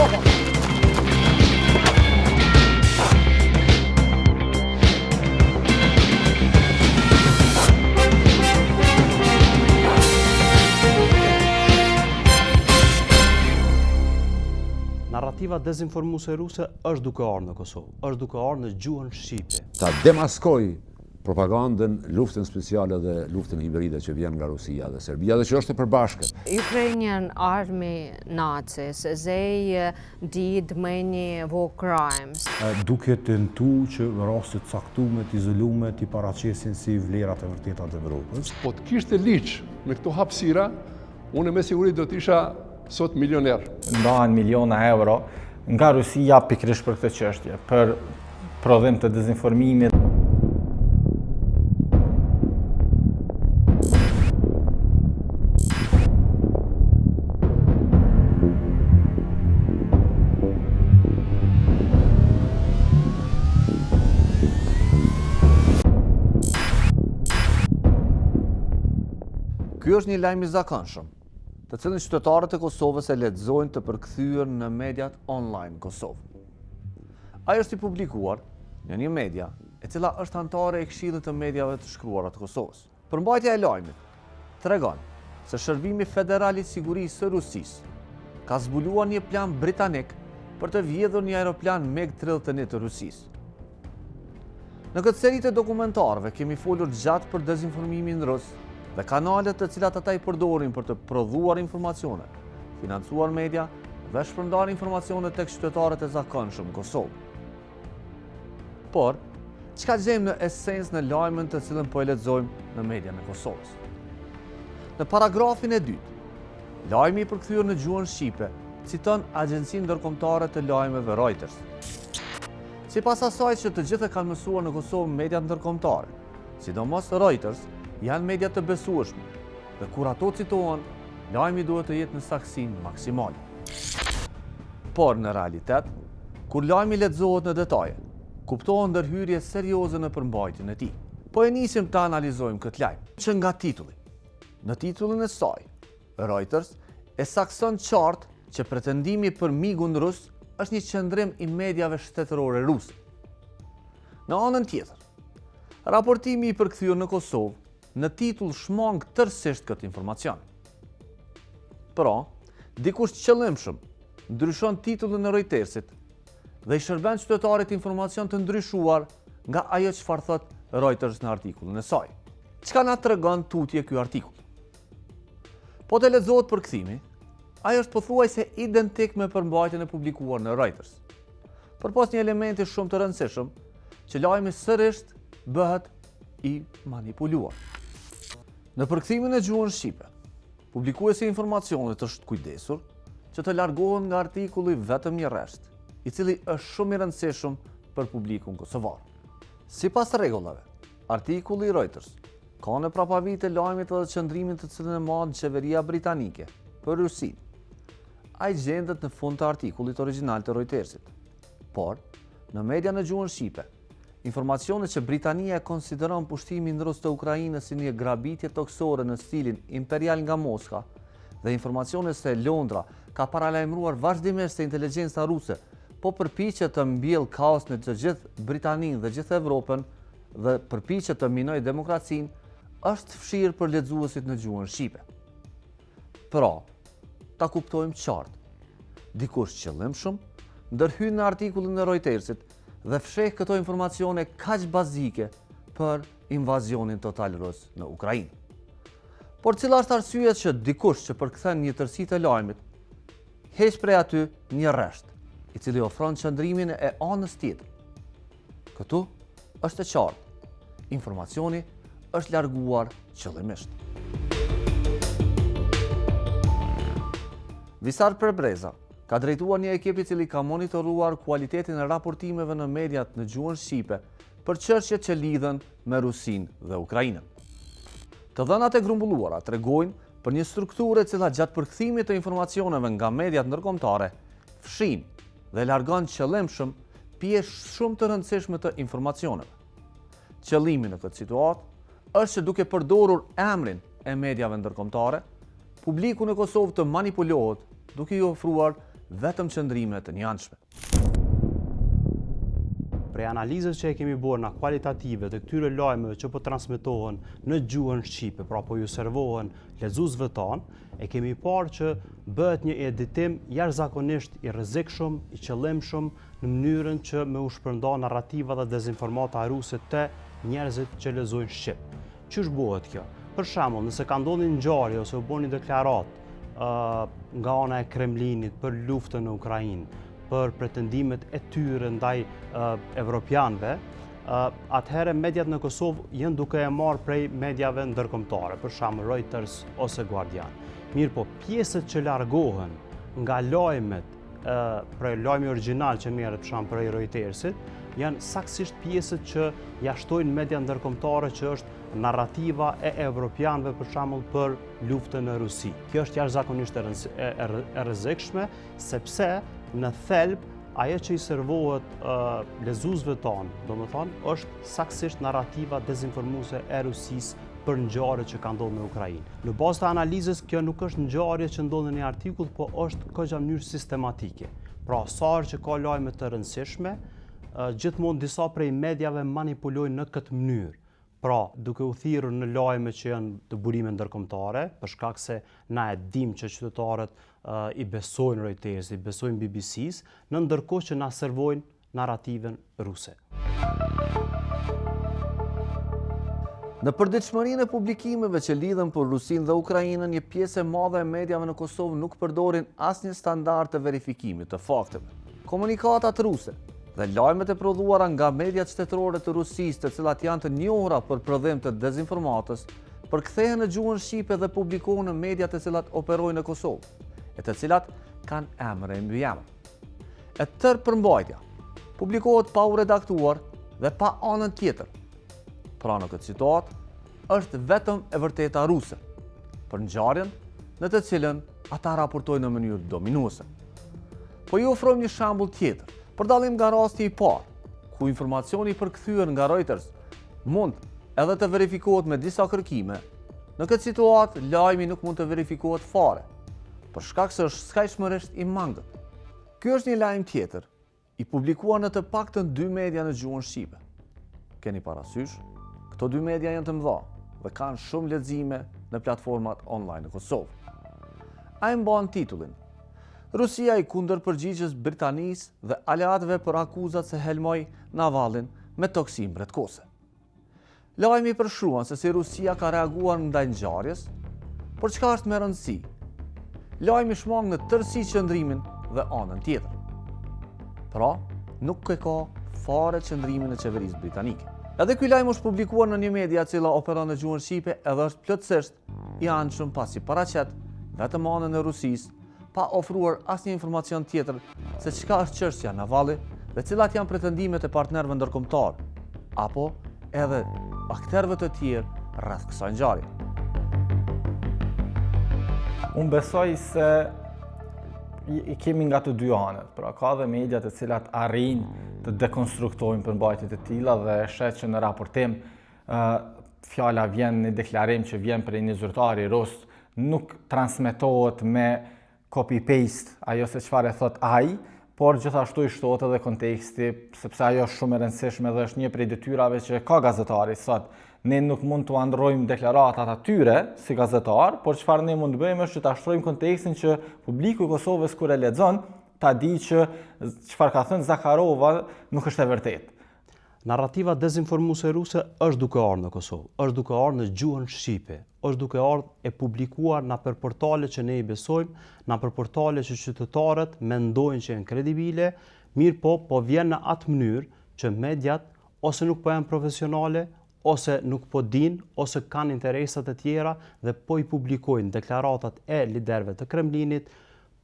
Kosovën. Narrativa dezinformuese ruse është duke ardhur në Kosovë, është duke ardhur në gjuhën shqipe. Ta demaskoj propagandën, luftën speciale dhe luftën hibride që vjen nga Rusia dhe Serbia dhe që është e përbashkët. Ukrainian army Nazis, they did many war crimes. Duke tentu që rastet caktume të izolume të paraqesin si vlerat e vërteta të Evropës. Po të kishte liq me këto hapësira, unë me siguri do të isha sot milioner. Ndahen miliona euro nga Rusia pikërisht për këtë çështje, për prodhim të dezinformimit. Ky është një lajm i zakonshëm, të cilin qytetarët e Kosovës e lexojnë të përkthyer në mediat online Kosovë. Ai është i publikuar në një media e cila është anëtare e Këshillit të Mediave të Shkruara të Kosovës. Përmbajtja e lajmit tregon se Shërbimi Federal i Sigurisë së Rusisë ka zbuluar një plan britanik për të vjedhur një aeroplan MiG-31 të Rusisë. Në këtë seri të dokumentarëve kemi folur gjatë për dezinformimin rus dhe kanalet të cilat ata i përdorin për të prodhuar informacione, financuar media dhe shpërndar informacione tek qytetarët e zakonshëm në Kosovë. Por, çka gjejmë në esencë në lajmin të cilën po e lexojmë në median e Kosovës? Në paragrafin e dytë, lajmi i përkthyer në gjuhën shqipe citon Agjencinë Ndërkombëtare të Lajmeve Reuters. Sipas asaj që të gjithë e kanë mësuar në Kosovë mediat ndërkombëtare, sidomos Reuters, janë media të besueshme dhe kur ato citohen, lajmi duhet të jetë në saksinë maksimale. Por në realitet, kur lajmi lexohet në detaje, kuptohen ndërhyrje serioze në përmbajtjen e tij. Po e nisim të analizojmë këtë lajm, që nga titulli. Në titullin e saj, Reuters e sakson qartë që pretendimi për migun rus është një qëndrim i mediave shtetërore ruse. Në anën tjetër, raportimi i përkthyer në Kosovë në titull shmang tërësisht këtë informacion. Pra, dikush qëllimshëm ndryshon titullin e Reutersit dhe i shërben qytetarit informacion të ndryshuar nga ajo çfarë thot Reuters në artikullin e saj. Çka na tregon tutje ky artikull? Po të lexohet përkthimi, ai është pothuajse identik me përmbajtjen e publikuar në Reuters. Përpos një elementi shumë të rëndësishëm, që lajmi sërish bëhet i manipuluar. Në përkthimin e gjuhën shqipe, publikuesi i informacionit është kujdesur që të largohen nga artikulli vetëm një rresht, i cili është shumë i rëndësishëm për publikun kosovar. Sipas rregullave, artikulli i Reuters ka në prapavit e lajmit edhe qëndrimin të cilën e marrë qeveria britanike për Rusinë. Ai gjendet në fund të artikullit origjinal të Reutersit. Por, në media në gjuhën shqipe, informacionet që Britania e konsideron pushtimin rus të Ukrainës si një grabitje toksore në stilin imperial nga Moska dhe informacionet se Londra ka paralajmëruar vazhdimisht se inteligjenca ruse po përpiqet të mbjellë kaos në të gjithë Britaninë dhe gjithë Evropën dhe përpiqet të minojë demokracinë, është fshirë për lexuesit në gjuhën shqipe. Pra, ta kuptojmë qartë. Dikush qëllimshëm ndërhyn në artikullin e Reutersit dhe fsheh këto informacione kaq bazike për invazionin total rus në Ukrainë. Por cila është arsyeja që dikush që përkthen një tërësi të lajmit heq prej aty një rresht, i cili ofron qëndrimin e anës tjetër. Këtu është e qartë. Informacioni është larguar qëllimisht. Visar Prebreza ka drejtuar një ekip i cili ka monitoruar kualitetin e raportimeve në mediat në gjuhën shqipe për çështjet që lidhen me Rusinë dhe Ukrainën. Të dhënat e grumbulluara tregojnë për një strukturë e cila gjatë përkthimit të informacioneve nga mediat ndërkombëtare fshin dhe largon qëllimshëm pjesë shumë të rëndësishme të informacioneve. Qëllimi në këtë situatë është që duke përdorur emrin e mediave ndërkombëtare, publiku në Kosovë të manipulohet duke i ofruar vetëm qëndrime të njanshme. Prej analizës që e kemi bërë na kualitative të këtyre lajmeve që po transmetohen në gjuhën shqipe, pra po ju servohen lexuesve tanë, e kemi parë që bëhet një editim jashtëzakonisht i rrezikshëm, i qëllimshëm në mënyrën që me u shpërnda narrativa dhe dezinformata ruse të njerëzit që lexojnë shqip. Ç'është bëhet kjo? Për shembull, nëse ka ndodhur një ngjarje ose u bën një deklaratë nga ana e Kremlinit për luftën në Ukrainë, për pretendimet e tyre ndaj evropianëve, atëherë mediat në Kosovë janë duke e marrë prej mediave ndërkombëtare, për shembull Reuters ose Guardian. Mirë po, pjesët që largohen nga lajmet, prej lajmi origjinal që merret për shembull prej Reutersit, janë saktësisht pjesët që jashtojnë media ndërkombëtare që është narrativa e evropianëve për shembull për luftën në Rusi. Kjo është jashtëzakonisht e rrezikshme sepse në thelb ajo që i servohet lexuesve tanë, domethënë, është saktësisht narrativa dezinformuese e Rusisë për ngjarjet që kanë ndodhur në Ukrainë. Në bazë të analizës, kjo nuk është ngjarje që ndodhen në një artikull, po është në mënyrë sistematike. Pra, sa herë që ka lajme të rëndësishme, gjithmonë disa prej mediave manipulojnë në këtë mënyrë. Pra, duke u thirrur në lajme që janë të burime ndërkombëtare, për shkak se na e dim që qytetarët i besojnë Reuters, i besojnë BBC-s, në ndërkohë që na servojnë narrativen ruse. Në përditshmërinë e publikimeve që lidhen për Rusinë dhe Ukrainën, një pjesë e madhe e mediave në Kosovë nuk përdorin asnjë standard të verifikimit të fakteve. Komunikatat ruse dhe lajmet e prodhuara nga mediat shtetërore të Rusisë, të cilat janë të njohura për prodhim të dezinformatës, përkthehen në gjuhën shqipe dhe publikohen në mediat të cilat operojnë në Kosovë, e të cilat kanë emër e mbyemër. E tërë përmbajtja publikohet pa u redaktuar dhe pa anën tjetër. Pra në këtë situatë është vetëm e vërteta ruse për ngjarjen në të cilën ata raportojnë në mënyrë dominuese. Po ju ofrojmë një shembull tjetër, për dallim nga rasti i parë, ku informacioni i përkthyer nga Reuters mund edhe të verifikohet me disa kërkime. Në këtë situatë, lajmi nuk mund të verifikohet fare, për shkak se është skajshmërisht i mangët. Ky është një lajm tjetër, i publikuar në të paktën 2 media në gjuhën shqipe. Keni parasysh, këto 2 media janë të mëdha dhe kanë shumë lexime në platformat online në Kosovë. Ai mban titullin: Rusia i kundër përgjigjës Britanisë dhe aleatëve për akuzat se helmoi Navalnin me toksinë mbretkose. Lajmi përshkruan se si Rusia ka reaguar ndaj ngjarjes, por çka është më rëndësi? Lajmi shmang në tërësi qëndrimin dhe anën tjetër. Pra, nuk e ka fare qëndrimin e qeverisë britanike. Edhe ky lajm është publikuar në një media e cila operon në gjuhën shqipe edhe është plotësisht i anshëm pasi paraqet vetëm anën e Rusisë, pa ofruar asnjë informacion tjetër se çka është çështja Navalny dhe cilat janë pretendimet e partnerëve ndërkombëtar, apo edhe aktorëve të tjerë rreth kësaj ngjarje. Unë besoj se i kemi nga të dy anët, pra ka dhe media të cilat arrijnë të dekonstruktojnë përmbajtjet e tilla dhe shet që në raportim fjala vjen në deklarim që vjen prej një zyrtari rus, nuk transmetohet me copy-paste ajo se çfarë thot ai, por gjithashtu i shtohet edhe konteksti, sepse ajo është shumë e rëndësishme dhe është një prej detyrave që ka gazetari sot. Ne nuk mund të ndrojmë deklaratat atyre si gazetar, por çfarë ne mund të bëjmë është që ta shtrojmë kontekstin që publiku i Kosovës kur e lexon ta di që çfarë ka thënë Zakharova nuk është e vërtetë. Narrativa dezinformuese ruse është duke ardhur në Kosovë, është duke ardhur në gjuhën shqipe, është duke ardhur e publikuar në për portale që ne i besojmë, në për portale që qytetarët mendojnë që janë kredibile, mirë po vjen në atë mënyrë që mediat ose nuk po janë profesionale, ose nuk po din, ose kanë interesat e tjera dhe po i publikojnë deklaratat e liderëve të Kremlinit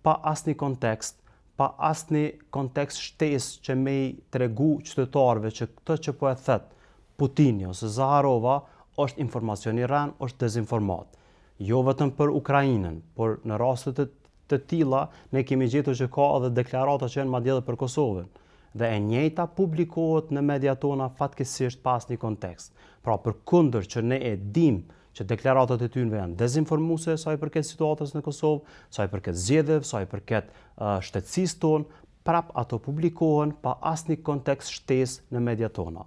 pa asnjë kontekst, pa asnjë kontekst shtesë që me i tregu qytetarëve që këtë që po e thot Putini ose Zakharova është informacion i rënd, është dezinformat. Jo vetëm për Ukrainën, por në raste të tilla ne kemi gjetur që ka edhe deklarata që janë madje edhe për Kosovën. Dhe e njëjta publikohet në media tona fatkeqësisht pas një kontekst. Pra përkundër që ne e dim që deklaratat e tyre janë dezinformuese sa i përket situatës në Kosovë, sa i përket zgjedhjeve, sa i përket shtetësisë tonë, prap ato publikohen pa asnjë kontekst shtesë në mediat tona.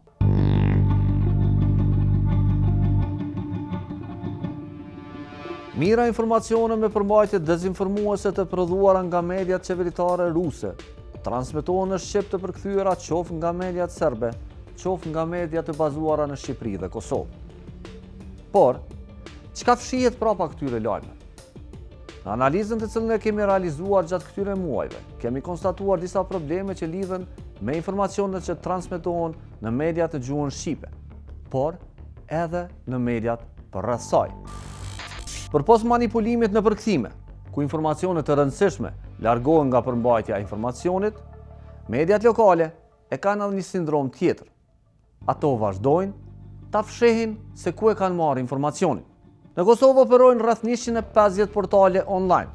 Mira informacione me përmbajtje dezinformuese të prodhuara nga mediat qeveritare ruse, transmetohen në shqip të përkthyera qoftë nga mediat serbe, qoftë nga mediat të bazuara në Shqipëri dhe Kosovë. Por, çka fshihet prapa këtyre lajmeve? Në analizën të cilën e kemi realizuar gjatë këtyre muajve, kemi konstatuar disa probleme që lidhen me informacionet që transmetohen në mediat të gjuhën shqipe, por edhe në mediat përreth saj. Përpos manipulimit në përkthime, ku informacionet të rëndësishme largohen nga përmbajtja e informacionit, mediat lokale e kanë edhe një sindrom tjetër. Ato vazhdojnë ta fshehin se ku e kanë marrë informacionin. Në Kosovë operojnë rreth 150 portale online.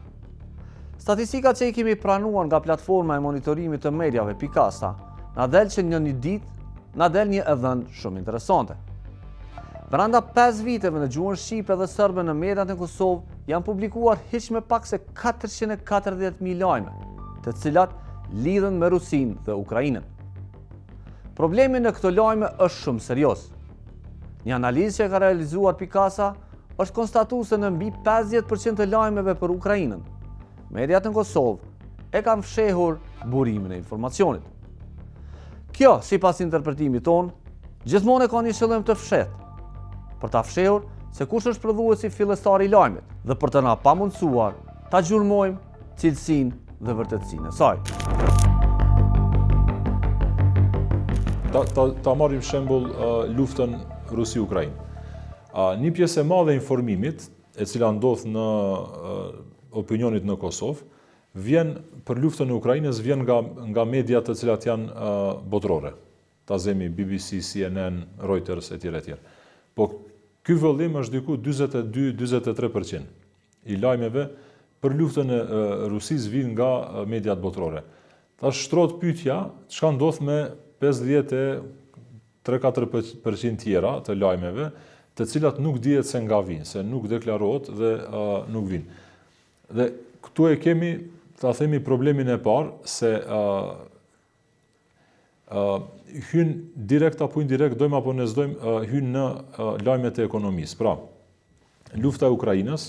Statistikat që i kemi pranuar nga platforma e monitorimit të mediave Pikasa na del që në një ditë na del një dhënë shumë interesante. Brenda 5 viteve në gjuhën shqipe dhe serbe në mediat në Kosovë janë publikuar hiç më pak se 440.000 lajme, të cilat lidhen me Rusinë dhe Ukrainën. Problemi në këto lajme është shumë serioz. Një analizë që ka realizuar Pikasa është konstatuar se në mbi 50% të lajmeve për Ukrainën, mediat në Kosovë e kanë fshehur burimin e informacionit. Kjo, sipas interpretimit ton, gjithmonë ka një qëllim të fshehtë, për ta fshehur se kush është prodhuesi fillestari i lajmit dhe për të na pamundsuar ta gjurmojmë cilësinë dhe vërtetësinë e saj. Ta marrim shembull luftën Rusi-Ukrainë. Një pjesë e madhe e informimit, e cila ndodh në opinionit në Kosovë, vjen për luftën e Ukrainës vjen nga mediat të cilat janë botërore. Ta zemi BBC, CNN, Reuters etj. Po ky vëllim është diku 42-43% i lajmeve për luftën e Rusisë vijnë nga mediat botërore. Tash shtrohet pyetja, çka ndodh me 53-4% tjera të lajmeve, të cilat nuk dihet se nga vinë, se nuk deklarohet dhe nuk vinë. Dhe këtu e kemi, ta themi, problemin e parë, se hyn direkt apo indirekt, dojmë apo ne s'dojmë, hyn në lajmet e ekonomisë. Pra, lufta e Ukrainës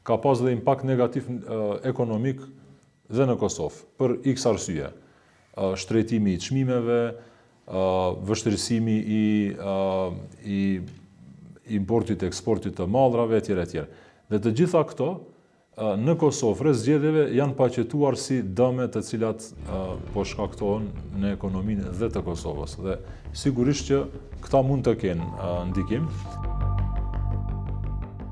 ka pas dhe impakt negativ ekonomik dhe në Kosovë, për x arsye. Shtrejtimi i çmimeve, vështirësimi i importit e eksportit të mallrave etj. Dhe të gjitha këto në Kosovë rreth zgjedhjeve janë paqetuar si dëme të cilat po shkaktohen në ekonominë dhe të Kosovës. Dhe sigurisht që këta mund të kenë ndikim.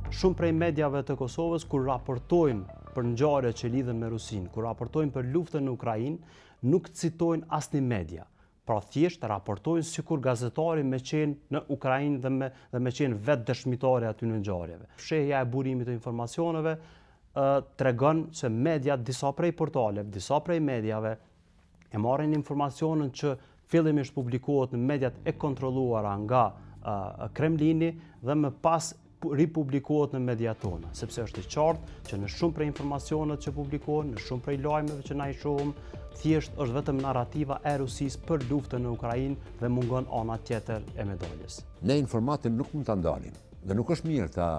Shumë prej mediave të Kosovës kur raportojnë për ngjarjet që lidhen me Rusinë, kur raportojnë për luftën në Ukrainë, nuk citojnë asnjë media. Pra thjesht raportojnë sikur gazetari me qenë në Ukrainë dhe me qenë vetë dëshmitari aty në ngjarjeve. Fshehja e burimit të informacioneve tregon se mediat, disa prej portaleve, disa prej mediave e marrin informacionin që fillimisht publikohet në mediat e kontrolluara nga Kremlini dhe më pas ripublikohet në mediat tona, sepse është i qartë që në shumë prej informacionet që publikohen, në shumë prej lajmeve që na i shohim, thjesht është vetëm narrativa e Rusisë për luftën në Ukrainë dhe mungon ana tjetër e medaljes. Ne informatin nuk mund ta ndalim dhe nuk është mirë ta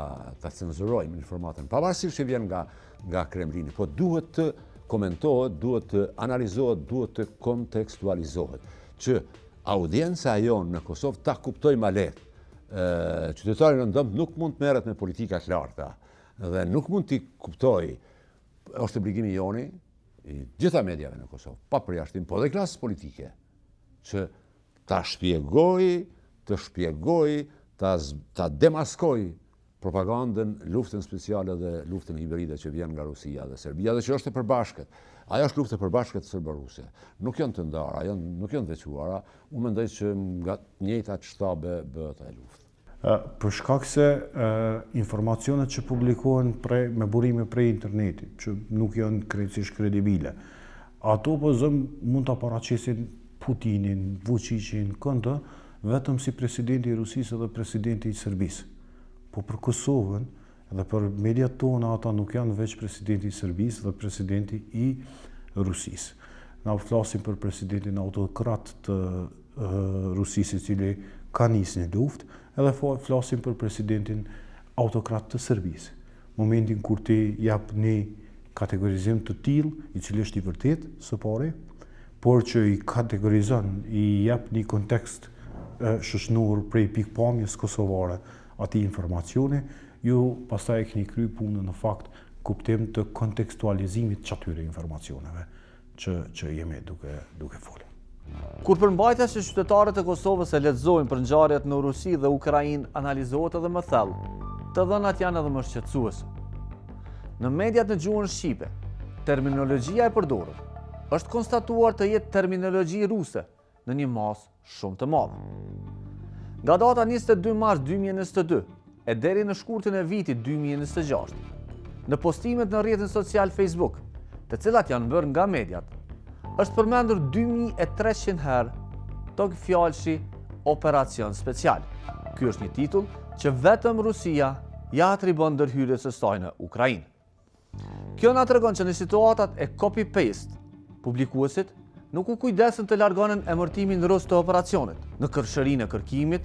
cenzurojmë informatin, pavarësisht që vjen nga Kremlini, po duhet të komentohet, duhet të analizohet, duhet të kontekstualizohet, që audienca jonë në Kosovë ta kuptoj ma lehtë. Qytetari rëndëm nuk mund të merret me politika të larta dhe nuk mund t'i kuptoj, është obligimi joni i gjitha mediave në Kosovë, pa përjashtim, po dhe klasës politike, që ta shpjegoj, ta demaskoj propagandën, luftën speciale dhe luftën hibride që vjen nga Rusia dhe Serbia dhe që është e përbashkët. Ajo është luftë e përbashkët serbo-ruse. Nuk janë të ndara, nuk janë veçuara, unë mendoj që nga njëjtat shtabe bëhet ajo luftë. Për shkak se informacionet që publikohen me burime prej internetit, që nuk janë krejtësisht kredibile, ato po mund të paraqesin Putinin, Vučićin, këndë, vetëm si presidenti i Rusisë dhe presidenti i Serbisë. po për Kosovën dhe për mediat tona ata nuk janë veç presidenti i Serbisë dhe presidenti i Rusisë. Na flasim për presidentin autokrat të Rusisë i cili ka nisë një luftë, edhe flasim për presidentin autokrat të Serbisë. Momentin kur ti jap një kategorizim të tillë, i cili është i vërtet së pari, por që i kategorizon, i jap një kontekst shoqëror prej pikpamjes kosovare atij informacioni, ju pastaj e keni kryer punën në fakt kuptim të kontekstualizimit të atyre informacioneve që jemi duke folur. Kur përmbajtja që qytetarët e Kosovës e lexojnë për ngjarjet në Rusi dhe Ukrainë analizohet edhe më thellë, të dhënat janë edhe më shqetësuese. Në mediat në gjuhën shqipe, terminologjia e përdorur është konstatuar të jetë terminologji ruse në një masë shumë të madhe. Nga data 22 mars 2022 e deri në shkurtin e vitit 2026, në postimet në rrjetin social Facebook, të cilat janë bërë nga mediat, është përmendur 2300 herë tok fjalëshi operacion special. Ky është një titull që vetëm Rusia ja atribon ndërhyrjes së saj në Ukrainë. Kjo na tregon që në situatat e copy-paste, publikuesit nuk u kujdesën të largonin emërtimin rus të operacionit në kërshërinë e kërkimit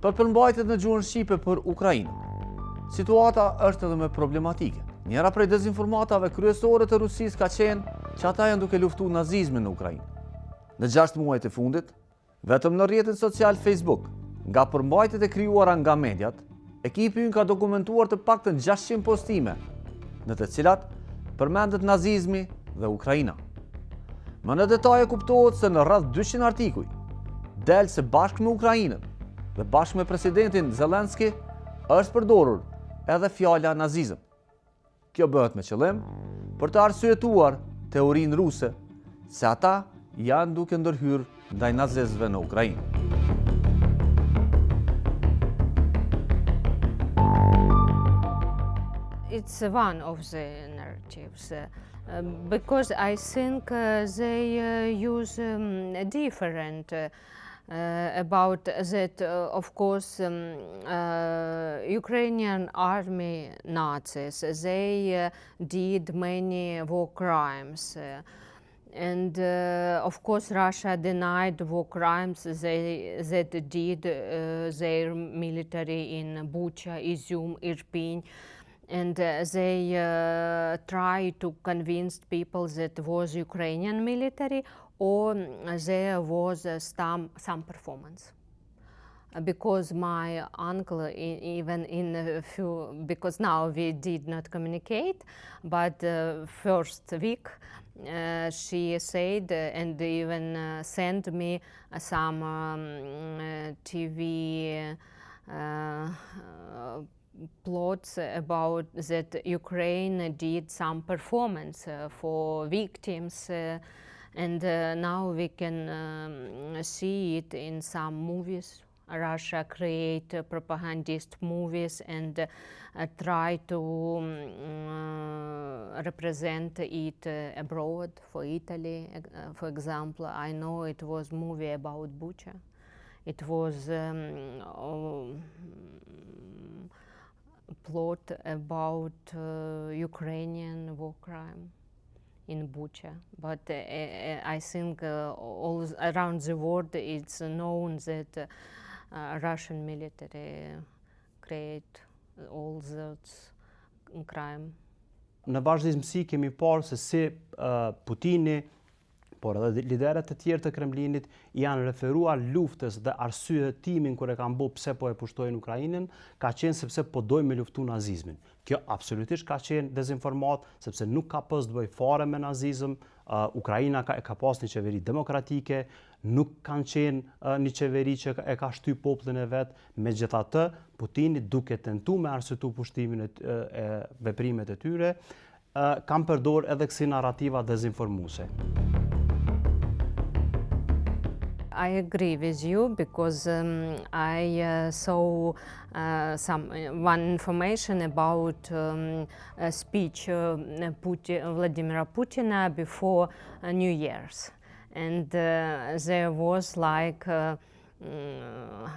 për përmbajtjet në gjuhën shqipe për Ukrainën. Situata është edhe më problematike. Njëra prej dezinformatave kryesore të Rusisë ka qenë që ata janë duke luftuar nazizmin në Ukrainë. Në 6 muajt e fundit, vetëm në rrjetin social Facebook, nga përmbajtjet e krijuara nga mediat, ekipi ynë ka dokumentuar të paktën 600 postime, në të cilat përmendet nazizmi dhe Ukraina. Më në detaje kuptohet se në rreth 200 artikuj, del se bashkë me Ukrainën dhe bashkë me presidentin Zelenski është përdorur edhe fjala nazizëm. Kjo bëhet me qëllim për të arsyetuar teorinë ruse se ata janë duke ndërhyrë ndaj nazistëve në Ukrainë. It's one of the narratives because I think they use different about that. Of course, Ukrainian army Nazis, they did many war crimes. And of course, Russia denied war crimes that did their military in Bucha, Izum, Irpin. And they try to convince people that was Ukrainian military or there was some performance. Because my uncle, even in a few, because now we did not communicate, but first week she said and even sent me some TV plots about that Ukraine did some performance for victims, and now we can see it in some movies. Russia create propagandist movies and try to represent it abroad. For Italy, for example, I know it was movie about Bucha. It was plot about Ukrainian war crime in Bucha, but I think all around the world it's known that Russian military create all those crime. Në vazhdimsi kemi parë se si Putini, por edhe liderët e tjerë të Kremlinit janë referuar luftës dhe arsyetimin kur e kanë bërë pse po e pushtojnë Ukrainën, ka qenë sepse po dojnë me luftu nazizmin. Kjo absolutisht ka qenë dezinformat, sepse nuk ka pas të bëjë fare me nazizëm. Ukraina ka pas një qeveri demokratike, nuk kanë qenë një qeveri që e ka shty popullin e vet. Megjithatë, Putini duke tentu me arsyetu pushtimin e veprimet e tyre, kanë përdor edhe kësi narrativa dezinformuese. I agree with you because I saw one information about a speech Vladimir Putin before New Year's, and there was like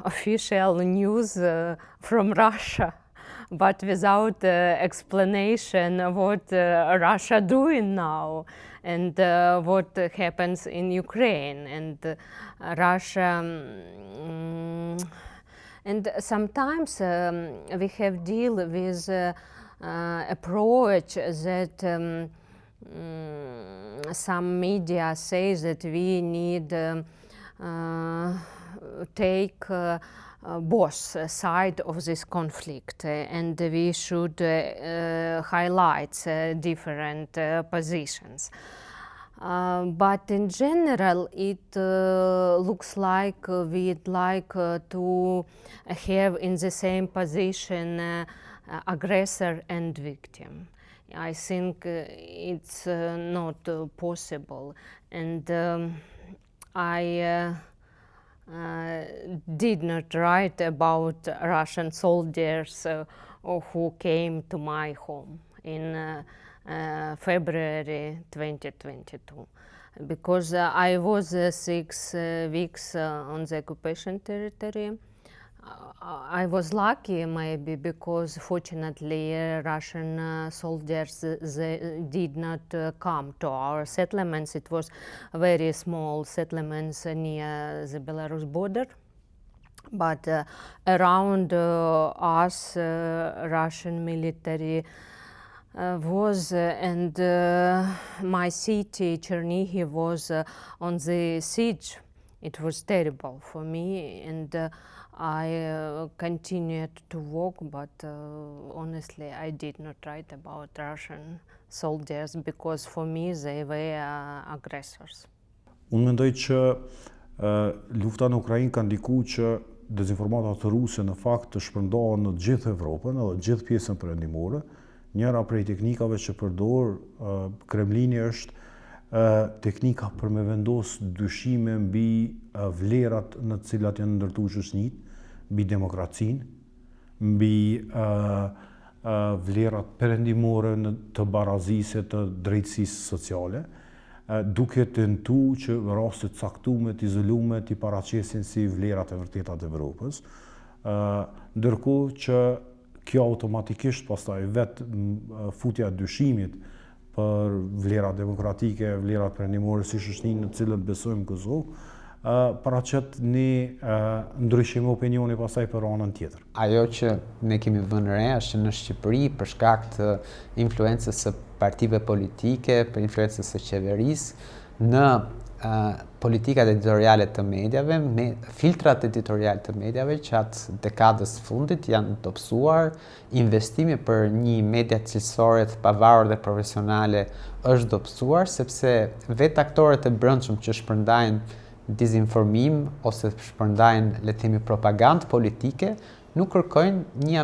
official news from Russia but without explanation what Russia doing now and what happens in Ukraine and Russia. And sometimes we have deal with approach that some media say that we need take both sides of this conflict and we should highlight different positions. But in general, it looks like we'd like to have in the same position aggressor and victim. I think it's not possible, and I did not write about Russian soldiers who came to my home in February 2022, because I was 6 weeks on the occupation territory. I was lucky maybe because fortunately Russian soldiers they did not come to our settlements. It was very small settlements near the Belarus border. But around us Russian military was and my city Chernihiv was on the siege. It was terrible for me, and I continued to work, but honestly I did not write about Russian soldiers because for me they were aggressors. Unë mendoj që lufta në Ukrainë ka ndikuar që dezinformatat ruse në fakt të shpërndahen në gjithë Evropën edhe gjithë pjesën perëndimore. Njëra prej teknikave që përdor Kremlini është teknika për me vendos dyshime mbi vlerat në të cilat janë ndërtuar shoqëritë, mbi demokracinë, mbi vlerat perëndimore të barazisë të drejtësisë sociale, duke tentuar që raste të caktuara të izoluara të paraqesin si vlerat e vërteta të Evropës, ndërkohë që kjo automatikisht pastaj vetë futja dyshimit për vlerat demokratike, vlerat perëndimore si shoqërinë në të cilën besojmë Kosovë, paraqet një ndryshim opinioni pastaj për anën tjetër. Ajo që ne kemi vënë re është që në Shqipëri për shkak të influencës së partive politike, për influencës së qeverisë në politikat editoriale të medjave, filtrat editoriale të medjave që atë dekadës fundit janë dobësuar, investimi për një media cilësore të pavarur dhe profesionale është dobësuar, sepse vetë aktorët e brendshëm që shpërndajnë dizinformim ose shpërndajnë le të themi propagandë politike nuk kërkojnë një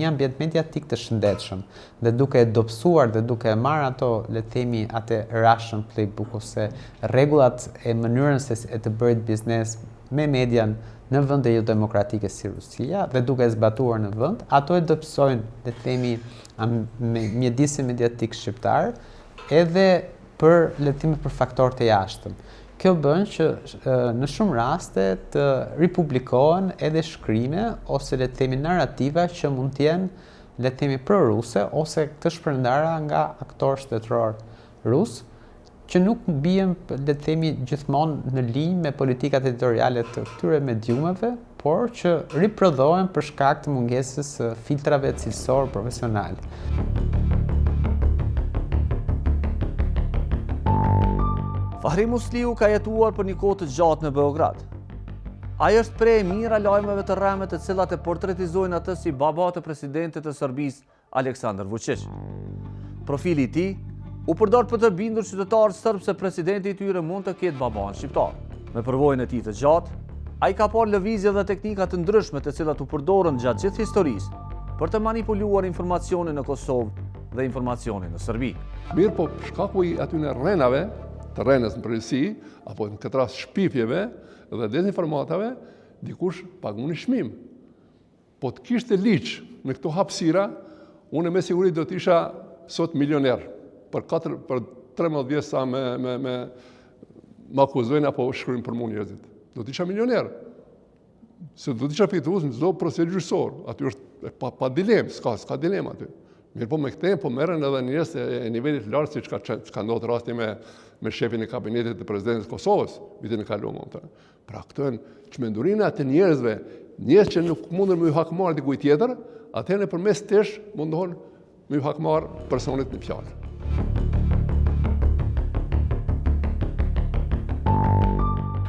ambient mediatik të shëndetshëm, dhe duke e dobësuar dhe duke e marrë ato le të themi atë Russian playbook ose rregullat e mënyrën se e të bërit biznes me median në vende jo demokratike si Rusia dhe duke e zbatuar në vend, ato e dobësojnë le të themi mjedisin mediatik shqiptar edhe për le të themi për faktorë të jashtëm. Kjo bën që në shumë raste të ripublikohen edhe shkrime ose le të themi narrativa që mund të jenë le të themi pro-ruse ose të shpërndara nga aktorë shtetëror rus, që nuk bien le të themi gjithmonë në linjë me politikat editoriale të këtyre mediumeve, por që riprodhohen për shkak të mungesës së filtrave cilësor profesional. Fahri Musliu ka jetuar për një kohë të gjatë në Beograd. Ai është prej mira lajmeve të rreme të cilat e portretizojnë atë si baba të presidentit të Serbisë Aleksandar Vučić. Profili i tij u përdor për të bindur qytetarët serb se presidenti i tyre mund të ketë baban shqiptar. Me përvojën e tij të gjatë, ai ka parë lëvizje dhe teknika të ndryshme të cilat u përdorën gjatë gjithë historisë për të manipuluar informacionin në Kosovë dhe informacionin në Serbi. Mirë, po shkaku i aty në rrenave, të rrenës në përgjithësi, apo në këtë rast shpifjeve dhe dezinformatave, dikush pagun një çmim. Po të kishte liq me këto hapësira, unë me siguri do të isha sot milioner. Për 13 vjet sa me akuzojnë apo shkruajnë për mua njerëzit. Do të isha milioner. Se do të isha fitues në çdo procedurë gjyqësor. Aty Pa dilemë, s'ka dilema aty. Mirë po me këte, po merren edhe njerëz e nivelit lartë, siç ka ndodhur rasti me shefin e kabinetit të presidentit të Kosovës, vitin e kaluar. Pra këto janë çmendurinë atë njerëzve, njerëz që nuk mundën me ju hakmarr dikujt tjetër, atëherë nëpërmes tesh mundohen me ju hakmarr personit në fjalë.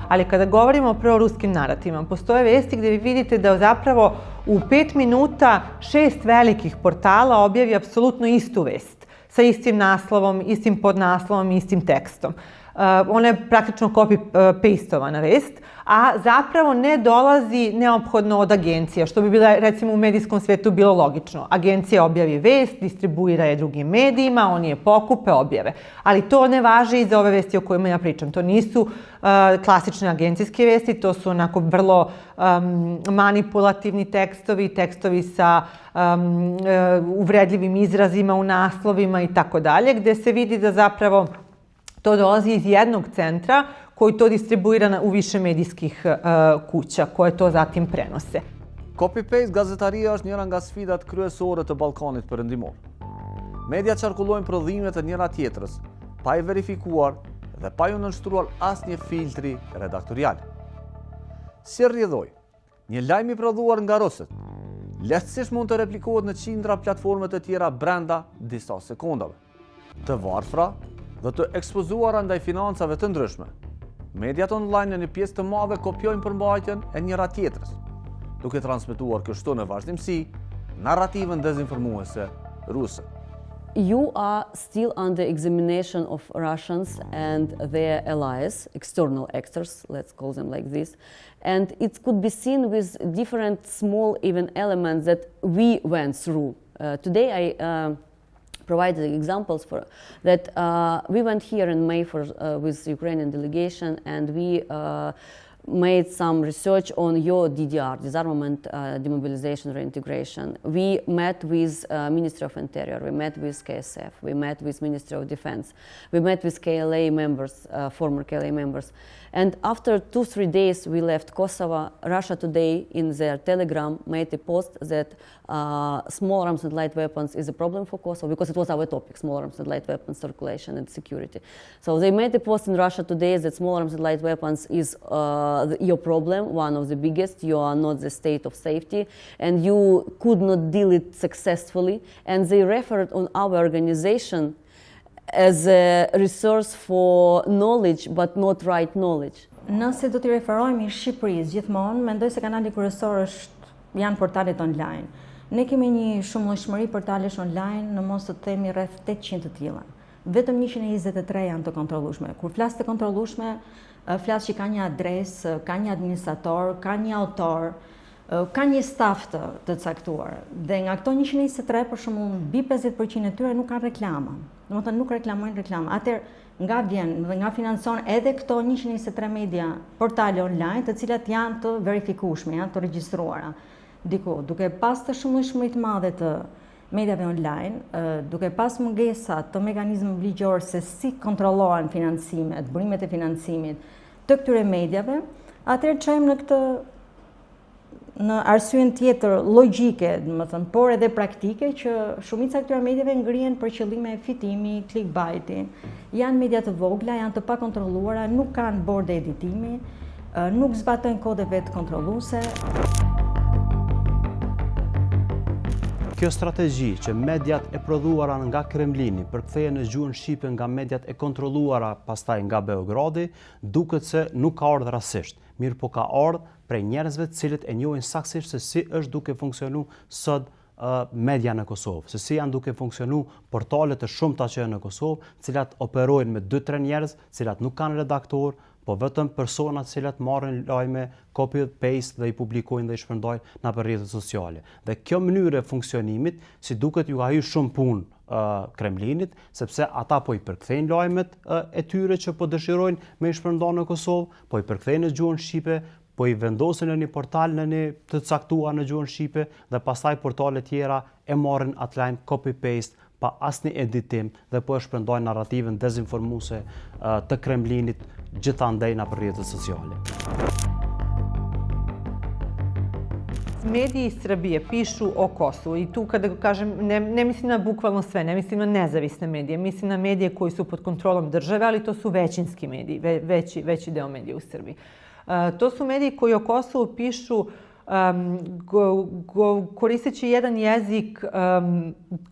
Ali kada govorimo o proruskim narativima, postoje vesti gdje vi vidite da zapravo u 5 minuta 6 velikih portala objavi apsolutno istu vest, sa istim naslovom, istim podnaslovom, istim tekstom. Ona je praktično copy-pastovana vest, a zapravo ne dolazi neophodno od agencija, što bi bila recimo u medijskom svetu bilo logično. Agencija objavi vest, distribuira je drugim medijima, oni je pokupe, objave. Ali to ne važi i za ove vesti o kojima ja pričam. To nisu klasične agencijske vesti, to su onako vrlo manipulativni tekstovi sa uvredljivim izrazima u naslovima i tako dalje, gde se vidi da zapravo to dolazi iz jednog centra koji to distribuira u više medijskih kuća koje to zatim prenose. Copy-paste gazetaria është njëra nga sfidat kryesore të Ballkanit Perëndimor. Media qarkullojnë prodhimet e njëra tjetrës, pa i verifikuar dhe pa ju nënshtruar asnjë filtri redaktorial. Si rrjedhoi, një lajm i prodhuar nga rusët, lehtësisht mund të replikohet në qindra platformet e tjera brenda disa sekondave. Të varfra dhe të ekspozuara ndaj financave të ndryshme, mediat online në një pjesë të madhe kopjojnë përmbajtjen e njëra tjetrës, duke transmetuar kështu në vazhdimsi narrativën dezinformuese ruse. You are still under examination of Russians and their allies, external actors, let's call them like this. And it could be seen with different small even elements that we went through. Today I provided examples for that. We went here in May with the Ukrainian delegation, and we made some research on your DDR, disarmament, demobilization, reintegration. We met with Ministry of Interior, we met with KSF, we met with Ministry of Defense, we met with KLA members, former KLA members. And after 2-3 days we left Kosovo. Russia Today in their Telegram made a post that small arms and light weapons is a problem for Kosovo, because it was our topic, small arms and light weapons circulation and security. So they made a post in Russia Today that small arms and light weapons is your problem, one of the biggest. You are not the state of safety and you could not deal it successfully. And they referred on our organization as a resource for knowledge, but not right knowledge. Nëse do t'i referojmë Shqipërisë gjithmonë, mendoj se kanali kryesor janë portalet online. Ne kemi një shumëllojshmëri portalesh online, në mos të themi rreth 800 të tilla. Vetëm 123 janë të kontrollueshme. Kur flas të kontrollueshme, flas që ka një adresë, ka një administrator, ka një autor, ka një staf të caktuar. Dhe nga këto 123, për shembull, mbi 50% e tyre nuk kanë reklama. Domethënë nuk reklamojnë reklama. Atëherë nga vjen dhe nga financon edhe këto 123 media portale online, të cilat janë të verifikueshme, janë të regjistruara diku, duke pas të shumëllojshmëri të madhe të mediave online, duke pas mungesa të mekanizmeve ligjor se si kontrollohen financimet, burimet e financimit të këtyre mediave, atëherë çojmë në këtë në arsyen tjetër logjike, domethënë, por edhe praktike, që shumica këtyre mediave ngrihen për qëllime fitimi, clickbaiti. Janë media të vogla, janë të pakontrolluara, nuk kanë borde editimi, nuk zbatojnë kodeve të kontrolluese. Kjo strategji që mediat e prodhuara nga Kremlini përkthehen në gjuhën shqipe nga mediat e kontrolluara pastaj nga Beogradi, duket se nuk ka ardhur rastësisht, mirë po ka ardhur prej njerëzve të cilët e njohin saktësisht se si është duke funksionu sot media në Kosovë, se si janë duke funksionu portalet e shumta që janë në Kosovë, cilat operojnë me 2-3 njerëz, cilat nuk kanë redaktor, po vetëm persona të cilat marrin lajme, copy-paste dhe i publikojnë dhe i shpërndajnë në rrjetet sociale. Dhe kjo mënyrë e funksionimit, si duket, ju ka hyrë shumë punë Kremlinit, sepse ata po i përkthejnë lajmet e tyre që po dëshirojnë me i shpërndarë në Kosovë, po i përkthejnë në gjuhën shqipe, po i vendosin në një portal në një të caktuar në gjuhën shqipe dhe pastaj portale tjera e marrin atë lajm copy-paste pa asnjë editim dhe po e shpërndajnë narrativën dezinformuese të Kremlinit gjithandej në rrjetet sociale. mediji Srbije pišu o Kosovu, i tu kada kažem, ne mislim na bukvalno sve, ne mislim na nezavisne medije, mislim na medije koji su pod kontrolom države, ali to su većinski mediji, veći deo medija u Srbiji. To su mediji koji o Kosovu pišu koristeći jedan jezik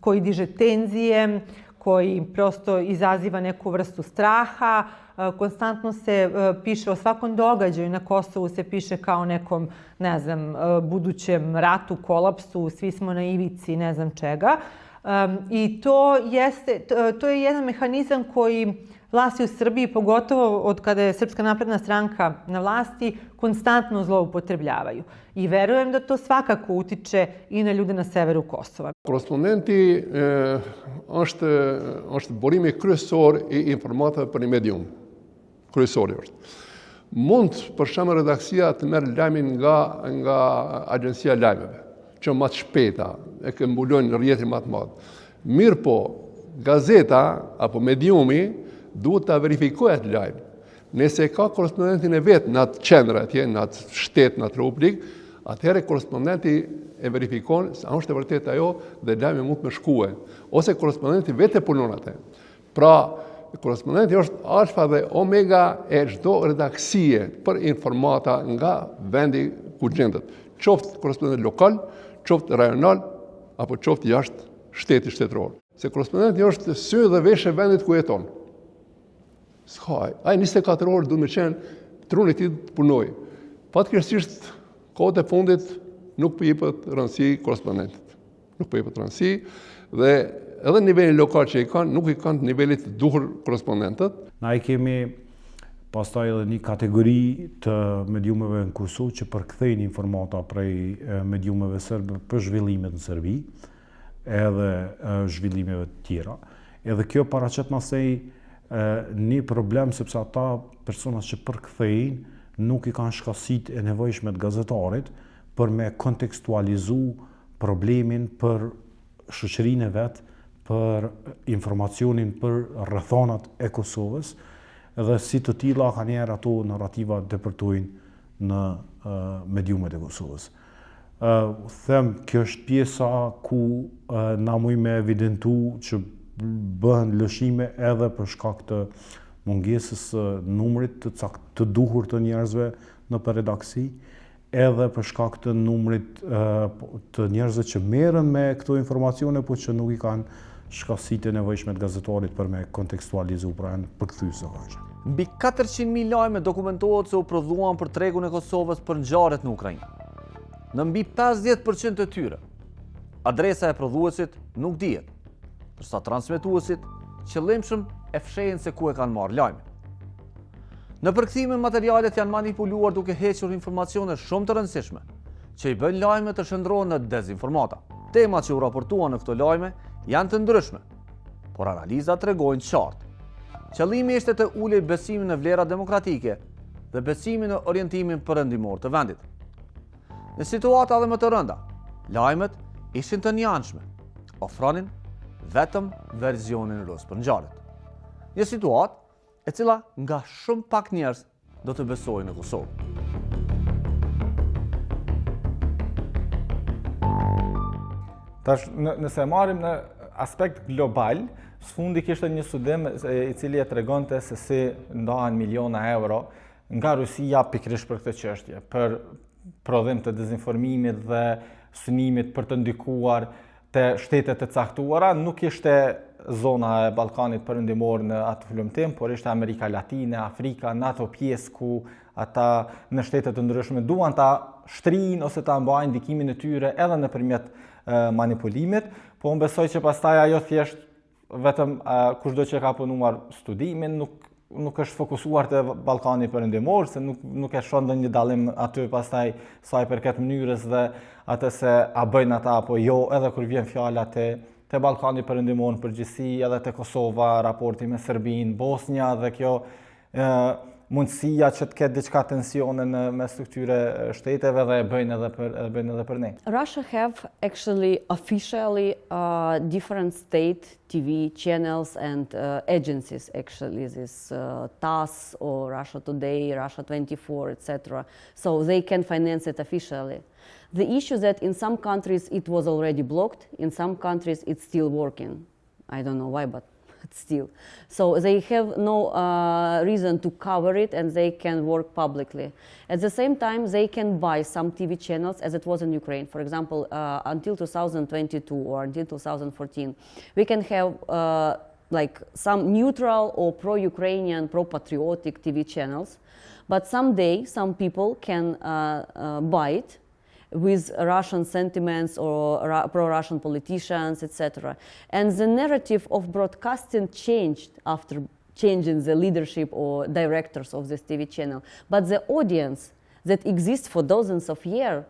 koji diže tenzije, koji prosto izaziva neku vrstu straha. Konstantno se piše o svakom događaju na Kosovu, se piše kao nekom, ne znam, budućem ratu, kolapsu, svi smo na ivici, ne znam čega. I to je jedan mehanizam koji vlasti u Srbiji, pogotovo od kada je Srpska napredna stranka na vlasti, konstantno zloupotrebljavaju. I verujem da to svakako utiče i na ljude na severu Kosova. Korrespondenti është burimi kryesor I informatave për një medium. Kryesori është. Mund për shembull redaksia të merr lajmin nga agjencia e lajmeve, që më të shpejta e ke mbulojnë rrjetin më të madh. Mirë po, gazeta apo mediumi duhet ta verifikojë atë lajm. Nëse ka korrespondentin e vet në atë qendër atje, në atë shtet, në atë republik, atëherë korrespondenti e verifikon se a është e vërtetë ajo dhe lajmi mund të më shkue. Ose korrespondenti vetë punon atë. Pra, korrespondenti është alfa dhe omega e çdo redaksie për informata nga vendi ku gjendet. Qoftë korrespondent lokal, qoftë rajonal, apo qoftë jashtë shteti shtetëror. Se korrespondenti është sy dhe veshë e vendit ku jeton. Ai 24 orë duhet me qenë truni I tij të punoj. Fatkeqësisht kohët e fundit nuk po jepet rëndësi korrespondentit. Nuk po jepet rëndësi dhe edhe niveli lokal që I kanë, nuk I kanë nivelit të duhur korrespondentët. Na I kemi pastaj edhe një kategori të mediumeve në Kosovë që përkthejnë informata prej mediumeve serbe për zhvillimet në Serbi, edhe zhvillimeve të tjera. Edhe kjo paraqet masej një problem sepse ata persona që përkthejnë nuk I kanë shkasit e nevojshme të gazetarit për me kontekstualizu problemin për shoqërinë e vet, për informacionin për rrethonat e Kosovës, dhe si të tilla ka njerë ato narrativa depërtojnë në mediumet e Kosovës. Them, kjo është pjesa ku na muj me evidentu që bëhen lëshime edhe për shkak të mungesës numrit të duhur të njerëzve në për redaksi, edhe për shkak të numrit të njerëzve që merren me këto informacione, po që nuk I kanë shkasit e nevojshme të gazetarit për me kontekstualizu, pra janë përkthyesë kaq. Mbi 400.000 lajme dokumentohet se u prodhuan për tregun e Kosovës për ngjarjet në Ukrainë. Në mbi 50% të tyre, adresa e prodhuesit nuk dihet, ndërsa transmetuesit qëllimshëm e fshehin se ku e kanë marrë lajmin. Në përkthime, materialet janë manipuluar duke hequr informacione shumë të rëndësishme, që I bëjnë lajme të shndrohen në dezinformata. Temat që u raportuan në këto lajme janë të ndryshme, por analizat tregojnë qartë. Qëllimi ishte të ulej besimin në vlera demokratike dhe besimin në orientimin perëndimor të vendit. Në situata dhe më të rënda, lajmet ishin të njanshme, ofronin vetëm verzionin rus për ngjarjet. Një situatë e cila nga shumë pak njerëz do të besojnë në Kosovë. Tash, nëse marrim në aspekt global, sfundi kishte një studim I cili e tregonte se si ndahen miliona euro nga Rusia pikërisht për këtë çështje, për prodhim të dezinformimit dhe synimit për të ndikuar të shtetet të caktuara. Nuk ishte zona e Ballkanit perëndimor në atë frymtim, por ishte Amerika Latine, Afrika, në ato pjesë ku ata në shtetet të ndryshme duan ta shtrinë ose ta mbajnë ndikimin e tyre edhe nëpërmjet manipulimit, po unë besoj që pastaj ajo thjesht vetëm kushdo që ka punuar studimin nuk është fokusuar te Ballkani perëndimor, se nuk e shon ndonjë dallim aty pastaj sa I përket mënyrës dhe atë se a bëjnë ata apo jo, edhe kur vjen fjala te Ballkani perëndimor në përgjithësi, edhe te Kosova, raporti me Serbinë, Bosnja, dhe kjo mundësia që të ketë diçka tensione në mes të këtyre shteteve dhe e bëjnë edhe për ne. Russia have actually officially different state TV channels and agencies, actually, this TASS or Russia Today, Russia 24, etc. So they can finance it officially. The issue that in some countries it was already blocked, in some countries it's still working. I don't know why, but still. So they have no reason to cover it and they can work publicly. At the same time, they can buy some TV channels as it was in Ukraine. For example, until 2022 or until 2014, we can have like some neutral or pro-Ukrainian, pro-patriotic TV channels. But someday, some people can buy it with Russian sentiments or pro-Russian politicians, etc. And the narrative of broadcasting changed after changing the leadership or directors of this TV channel. But the audience that exists for dozens of years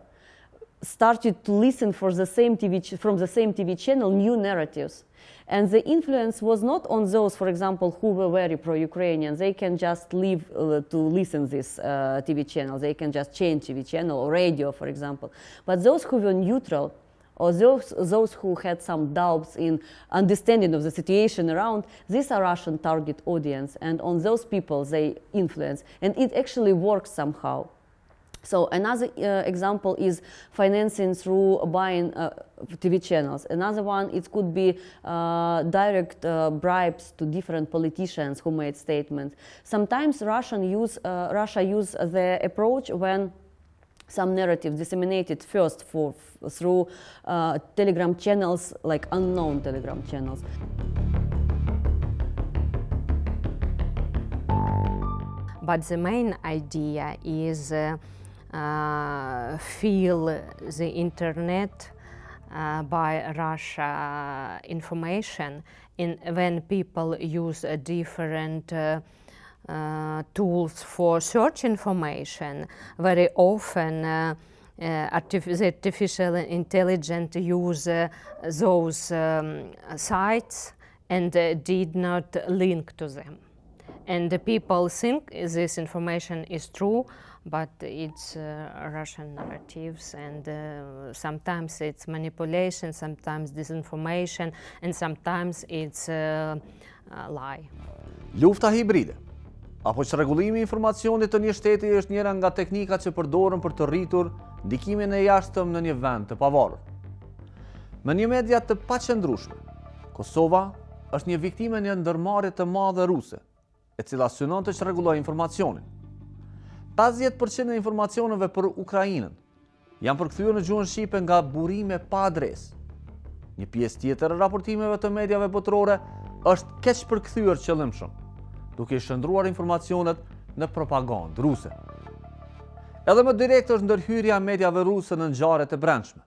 started to listen from the same TV channel new narratives. And the influence was not on those, for example, who were very pro-Ukrainian. They can just leave to listen this TV channel. They can just change TV channel or radio, for example. But those who were neutral, or those who had some doubts in understanding of the situation around, these are Russian target audience. And on those people, they influence. And it actually works somehow. So another example is financing through buying TV channels. Another one, it could be direct bribes to different politicians who made statements. Sometimes Russia use the approach when some narrative disseminated first through Telegram channels, like unknown Telegram channels. But the main idea is fill the internet by Russia information when people use different tools for search information. Very often the artificial intelligence use those sites and did not link to them. And the people think this information is true, but it's Russian narratives, and sometimes it's manipulation, sometimes disinformation, and sometimes it's lie. Lufta hibride, apo çrregullimi I informacionit të një shteti është njëra nga teknikat që përdoren për të rritur ndikimin e jashtëm në një vend të pavarur. Me një media të paqëndrueshme, Kosova është një viktime një ndërmarrje të madhe ruse, e cila synon të çrregullojë informacionin. 50% e informacioneve për Ukrainën janë përkthyer në gjuhën shqipe nga burime pa adresë. Një pjesë tjetër e raportimeve të mediave botërore është keq përkthyer qëllimshëm, duke I shndruar informacionet në propagandë ruse. Edhe më direkt është ndërhyrja e mediave ruse në ngjarjet e brendshme.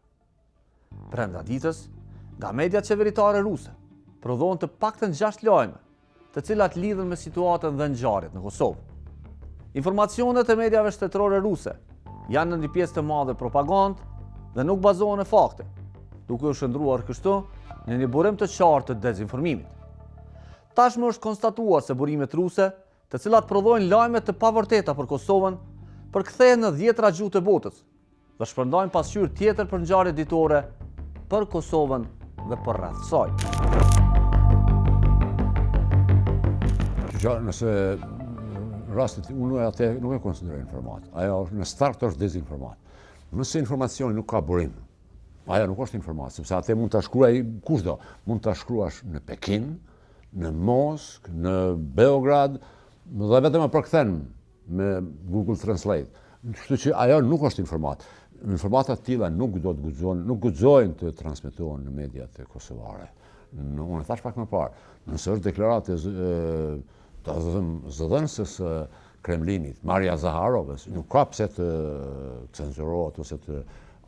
Brenda ditës, nga mediat qeveritare ruse, prodhohen të paktën 6 lajme, të cilat lidhen me situatën dhe ngjarjet në Kosovë. Informacionet e mediave shtetërore ruse janë në një pjesë të madhe propagandë dhe nuk bazohen në fakte, duke u shndruar kështu në një burim të qartë të dezinformimit. Tashmë është konstatuar se burimet ruse, të cilat prodhojnë lajme të pavërteta për Kosovën, përkthehen në 10 gjuhë të botës dhe shpërndajnë pasqyrë tjetër për ngjarje ditore për Kosovën dhe për rreth saj. Nëse rastit, unë atë nuk e konsideroj informat. Ajo në start është dezinformat. Nëse informacioni nuk ka burim, ajo nuk është informat, sepse atë mund ta shkruaj kushdo. Mund ta shkruash në Pekin, në Moskë, në Beograd, dhe vetëm e përkthen me Google Translate. Kështu që ajo nuk është informat. Informata të tilla nuk guxojnë të transmetohen në mediat e kosovare. Unë thash pak më parë, nëse është deklaratë të zëdhënësës Kremlinit, Maria Zaharovës, nuk ka pse të cenzurohet ose të...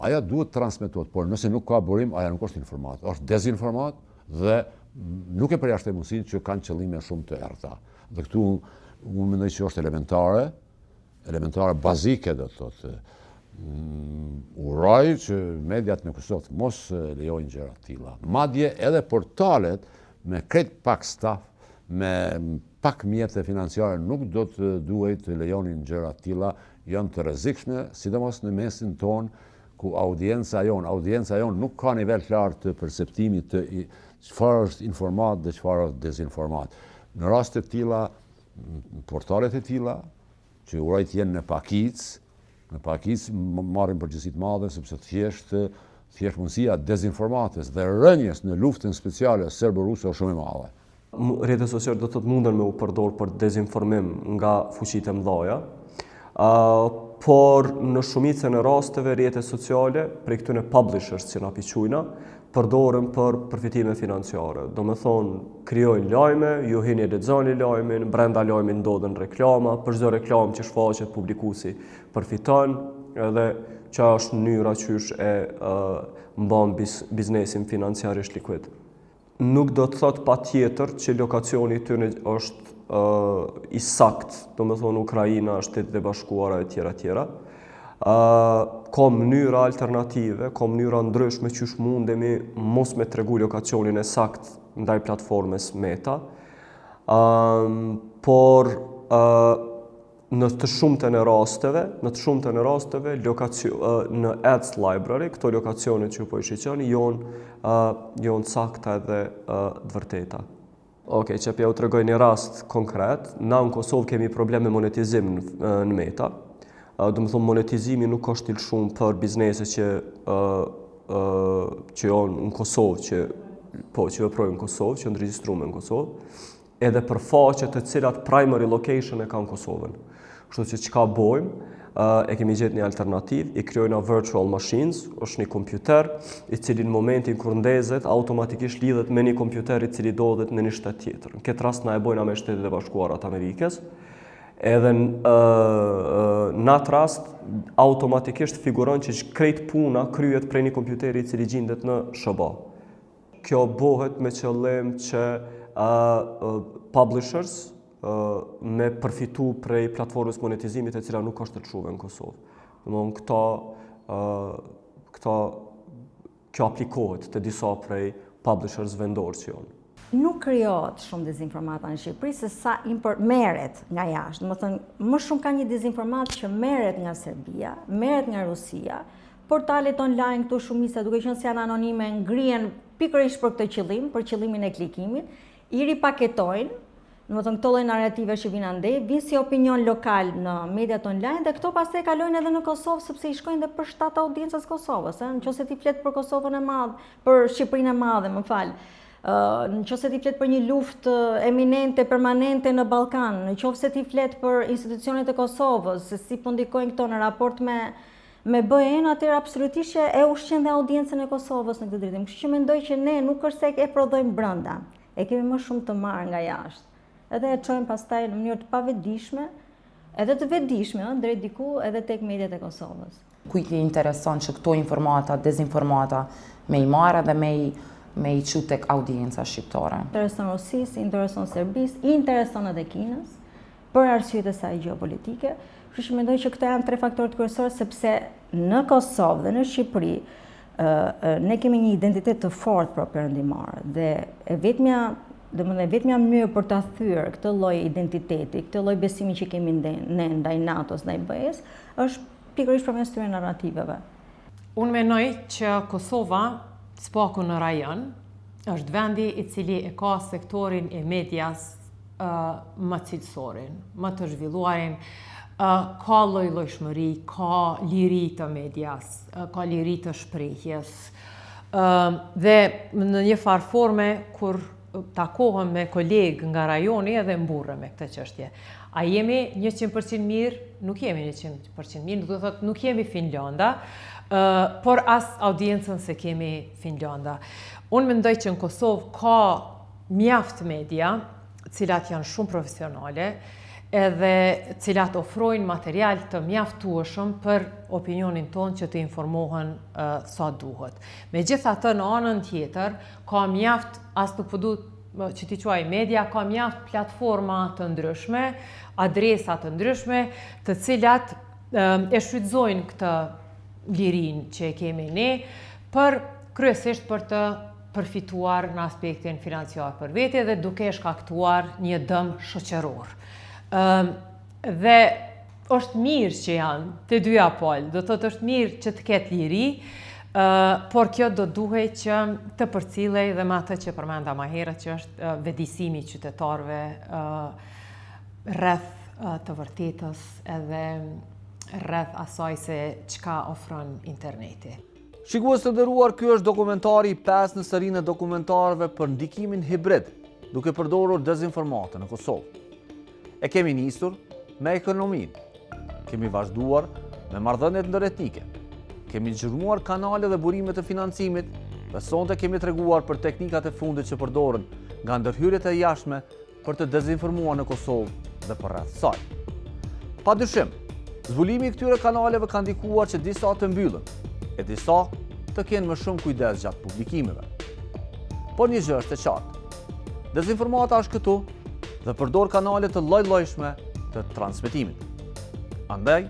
Aja duhet transmetohet, por nëse nuk ka burim, aja nuk është informat. Është dezinformat dhe nuk e përjashtoj mundësinë që kanë qëllime shumë të errëta. Dhe këtu unë mendoj që është elementare bazike, do të thotë. Uroj që mediat në Kosovë mos lejojnë gjëra të tilla. Madje edhe portalet me krejt pak staf, me pak mjete financiare nuk do të duhet të lejonin gjëra të tilla, janë të rrezikshme, sidomos në mesin ton ku audienca jon nuk ka nivel lartë të perceptimit të çfarë është informat dhe çfarë është dezinformat. Në raste të tilla, portalet e tilla që urojt jenë në pakicë marrin përgjegjësi të mëdha sepse thjesht mundësia dezinformatës dhe rënjes në luftën speciale serbo-ruse është shumë e madhe. Rrjetet sociale do të munden me u përdor për dezinformim nga fuqitë e mëdha, por në shumicën e rasteve rrjetet sociale prej këtyre publishers që na piqujna përdoren për përfitime financiare. Do me thonë, krijojnë lajme, ju hini e lexoni lajmin, brenda lajmin ndodhen reklama, për çdo reklamë që shfaqet publikuesi përfiton, edhe që është mënyra qysh e mban biznesin financiarisht likuid. Nuk do të thot patjetër që lokacioni i tyre është i sakt, do me thonë Ukraina, Shtetet e Bashkuara e tjera. Ka mënyra alternative, ka mënyra ndryshme që mundemi mos me tregu lokacionin e sakt ndaj platformës Meta, por në të shumtën e rasteve, në Ads Library, këto lokacione që po i shiqoni, janë sakta dhe të vërteta. Okej, që u tregoj një rast konkret, na në Kosovë kemi problem me monetizim në Meta. Do më thonë, monetizimi nuk ka shtil shumë për biznese që janë në Kosovë, që veprojnë në Kosovë, që janë regjistruar në Kosovë, edhe për faqe të cilat primary location e kanë Kosovën. Kështu që çka bojmë, e kemi gjetë një alternativë, i krijojna virtual machines, është një kompjuter, i cili në momentin kur ndezet, automatikisht lidhet me një kompjuter i cili ndodhet në një shtet tjetër. Në këtë rast na e bojna me Shtetet e Bashkuara të Amerikës, edhe në atë rast, automatikisht figuron që krejt puna kryhet prej një kompjuteri i cili gjendet në SBA. Kjo bëhet me qëllim që publishers me përfitu prej platformës monetizimit e cila nuk është të çuar në Kosovë. Domthonë kjo aplikohet të disa prej publishers vendor që janë. Nuk krijohet shumë dezinformata në Shqipëri se sa merret nga jashtë. Domethënë, më shumë ka një dezinformat që merret nga Serbia, merret nga Rusia. Portalet online këtu shumica, duke qenë se janë anonime, ngrihen pikërisht për këtë qëllim, për qëllimin e klikimit, i ripaketojnë. Domethënë, këto lloj narrative që vinë andej, vinë si opinion lokal në mediat online dhe këto pastaj kalojnë edhe në Kosovë sepse i shkojnë edhe për shtat audiencës Kosovës, nëse ti flet për Kosovën e Madhe, për Shqipërinë e Madhe, më fal. Nëse ti flet për një luftë eminente, permanente në Ballkan, nëse ti flet për institucionet e Kosovës, se si po ndikojnë këto në raport me BE-n, atëherë absolutisht që e ushqen dhe audiencën e Kosovës në këtë drejtim. Kështu që mendoj që ne nuk është se e prodhojmë brenda, e kemi më shumë të marrë nga jashtë. Edhe e çojmë pastaj në mënyrë të pavetdijshme, edhe të vetdijshme, drejt diku edhe tek mediat e Kosovës. Kujt i intereson që këto informata, dezinformata me i marrë dhe me i çu tek audienca shqiptare. Intereson Rusisë, intereson Serbisë, intereson edhe Kinës, për arsyet e saj gjeopolitike. Kështu që mendoj që këto janë tre faktorët kryesorë sepse në Kosovë dhe në Shqipëri ne kemi një identitet të fortë pro perëndimare dhe vetmja mënyrë për ta thyer këtë lloj identiteti, këtë lloj besimi që kemi ne ndaj NATO-s, ndaj BE-s, është pikërisht përmes këtyre narrativeve. Unë mendoj që Kosova, spaku në rajon, është vendi i cili e ka sektorin e medias më cilësorin, më të zhvilluarin, ka lloj-llojshmëri, ka liri të medias, ka liri të shprehjes. Dhe në një farë forme kur takohem me kolegë nga rajoni edhe mburrem me këtë çështje. A jemi 100% mirë? Nuk jemi 100% mirë, do të thotë nuk jemi Finlanda, por as audiencën se kemi Finlanda. Unë mendoj që në Kosovë ka mjaft media, cilat janë shumë profesionale, edhe cilat ofrojnë material të mjaftueshëm për opinionin tonë që të informohen sa duhet. Megjithatë, në anën tjetër, ka mjaft, as nuk po duhet që t'i quaj media, ka mjaft platforma të ndryshme, adresa të ndryshme, të cilat e shfrytëzojnë këtë lirin që e kemi ne, kryesisht për të përfituar në aspektin financiar për vete dhe duke shkaktuar një dëm shoqëror. Dhe është mirë që janë të dyja palë, do të thotë është mirë që të ketë liri, por kjo do duhet që të përcillej dhe me atë që përmenda më herët që është vetëdijsimi i qytetarëve rreth të vërtetës edhe rreth asaj se çka ofron interneti. Shikues të nderuar, ky është dokumentari 5 në serinë e dokumentarëve për ndikimin hibrid duke përdorur dezinformatën në Kosovë. E kemi nisur me ekonominë, kemi vazhduar me marrëdhëniet ndëretnike, kemi zhurmuar kanale dhe burime të financimit dhe sonte kemi treguar për teknikat e fundit që përdoren nga ndërhyrjet e jashtme për të dezinformuar në Kosovë dhe për rreth saj. Padyshim, zbulimi i këtyre kanaleve ka ndikuar që disa të mbyllen e disa të kenë më shumë kujdes gjatë publikimeve. Por një gjë është e qartë. Dezinformata është këtu dhe përdor kanale të lloj-llojshme të transmetimit. Andaj,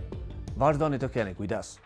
vazhdoni të keni kujdes.